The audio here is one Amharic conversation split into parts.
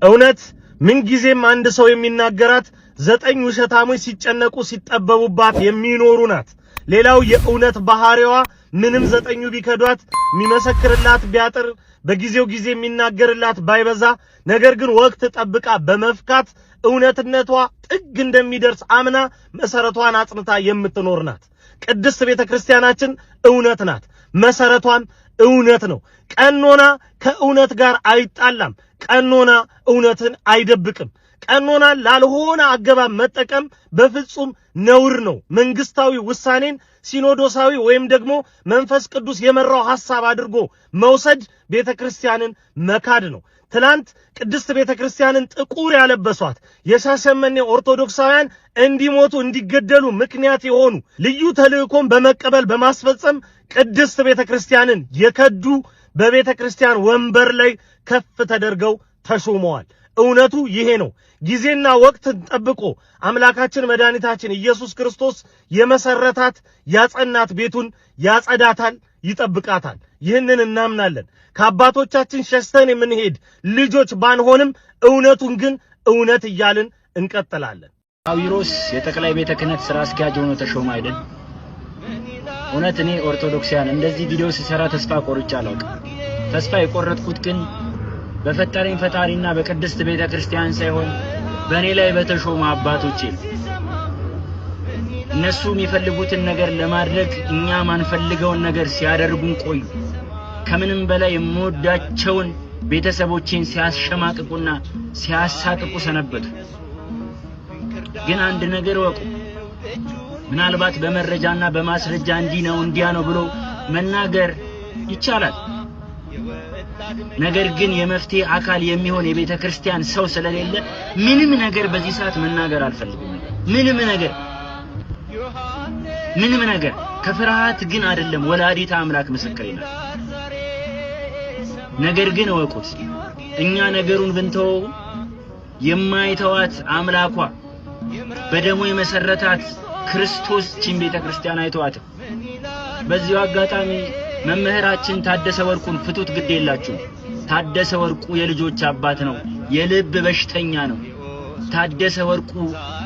እውነት ምን ጊዜም አንድ ሰው የሚናገራት 9 ውሸታሞች ሲጨነቁ ሲጠበቡባት የሚኖሩ ናት። ሌላው የእውነት ባህሪዋ ምንም 9ኙ ቢከዷት የሚመሰክርላት ቢያጥር በጊዜው ጊዜ የሚናገርላት ባይበዛ ነገር ግን ወቅት ጠብቃ በመፍካት እውነትነቷ ጥግ እንደሚደርስ አምና መሰረቷን አጽንታ የምትኖር ናት። ቅድስት ቤተክርስቲያናችን እውነት ናት። መሰረቷም እውነት ነው። ቀኖና ከእውነት ጋር አይጣላም። ቀኖና እውነትን አይደብቅም። ቀኖና ላልሆነ አገባብ መጠቀም በፍጹም ነውር ነው። መንግስታዊ ውሳኔን ሲኖዶሳዊ ወይም ደግሞ መንፈስ ቅዱስ የመራው ሐሳብ አድርጎ መውሰድ ቤተክርስቲያንን መካድ ነው። ትላንት ቅድስት ቤተክርስቲያንን ጥቁር ያለበሷት የሻሸመኔ ኦርቶዶክሳውያን እንዲሞቱ እንዲገደሉ ምክንያት የሆኑ ልዩ ተልእኮን በመቀበል በማስፈጸም ቅድስት ቤተክርስቲያንን የከዱ በቤተክርስቲያን ወንበር ላይ ከፍ ተደርገው ተሾመዋል። እውነቱ ይሄ ነው። ጊዜና ወቅትን ጠብቆ አምላካችን መድኃኒታችን ኢየሱስ ክርስቶስ የመሰረታት ያጸናት ቤቱን ያጸዳታል፣ ይጠብቃታል። ይህንን እናምናለን። ከአባቶቻችን ሸሽተን የምንሄድ ልጆች ባንሆንም እውነቱን ግን እውነት እያልን እንቀጥላለን። አዊሮስ የጠቅላይ ቤተ ክህነት ስራ አስኪያጅ ሆኖ ተሾመ አይደል? እውነት እኔ ኦርቶዶክሳውያን እንደዚህ ቪዲዮ ሲሰራ ተስፋ ቆርጬ አላውቅም። ተስፋ የቆረጥኩት ግን በፈጠረኝ ፈጣሪና በቅድስት ቤተ ክርስቲያን ሳይሆን በእኔ ላይ በተሾመ አባቶቼ እነሱ የሚፈልጉትን ነገር ለማድረግ እኛ ማንፈልገውን ነገር ሲያደርጉን ቆዩ። ከምንም በላይ የምወዳቸውን ቤተሰቦቼን ሲያሸማቅቁና ሲያሳቅቁ ሰነበቱ። ግን አንድ ነገር ወቁ፣ ምናልባት በመረጃና በማስረጃ እንዲህ ነው እንዲያ ነው ብሎ መናገር ይቻላል። ነገር ግን የመፍትሄ አካል የሚሆን የቤተ ክርስቲያን ሰው ስለሌለ ምንም ነገር በዚህ ሰዓት መናገር አልፈልግም። ምንም ነገር ከፍርሃት ግን አይደለም። ወላዲተ አምላክ ምስክሬ ናት። ነገር ግን ወቁት፣ እኛ ነገሩን ብንተው የማይተዋት አምላኳ በደሙ የመሰረታት ክርስቶስ ቺን ቤተ ክርስቲያን አይተዋት። በዚሁ አጋጣሚ መምህራችን ታደሰ ወርቁን ፍቱት፣ ግድ የላችሁ። ታደሰ ወርቁ የልጆች አባት ነው፣ የልብ በሽተኛ ነው። ታደሰ ወርቁ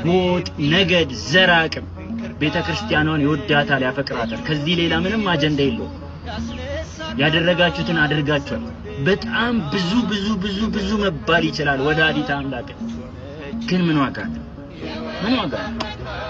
ጎጥ፣ ነገድ፣ ዘራቅም ቤተ ክርስቲያኗን ይወዳታል፣ ያፈቅራታል። ከዚህ ሌላ ምንም አጀንዳ የለውም። ያደረጋችሁትን አድርጋችኋል። በጣም ብዙ መባል ይችላል ወላዲተ አምላክ። ግን ምን ዋጋ